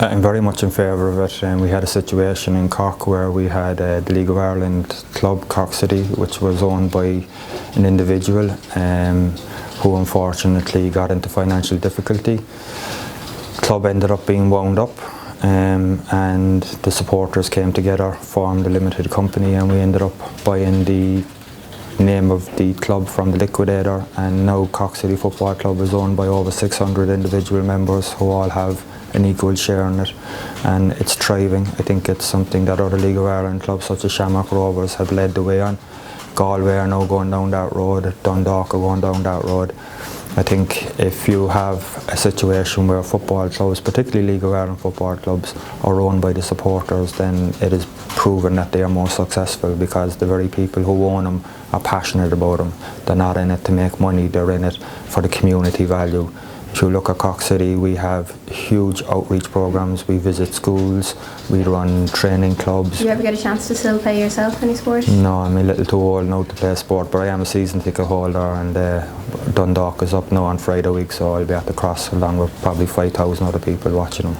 I'm very much in favour of it. We had a situation in Cork where we had the League of Ireland club, Cork City, which was owned by an individual who unfortunately got into financial difficulty. The club ended up being wound up, and the supporters came together, formed a limited company, and we ended up buying the name of the club from the liquidator, and now Cork City Football Club is owned by over 600 individual members who all have an equal share in it, and it's thriving. I think it's something that other League of Ireland clubs such as Shamrock Rovers have led the way on. Galway are now going down that road, Dundalk are going down that road. I think if you have a situation where football clubs, particularly League of Ireland football clubs, are owned by the supporters, then it is proven that they are more successful, because the very people who own them are passionate about them. They're not in it to make money, they're in it for the community value. If you look at Cork City, we have huge outreach programs. We visit schools, we run training clubs. Do you ever get a chance to still play yourself any sport? No, I'm a little too old now to play sport, but I am a season ticket holder, and Dundalk is up now on Friday week, so I'll be at the cross along with probably 5,000 other people watching them.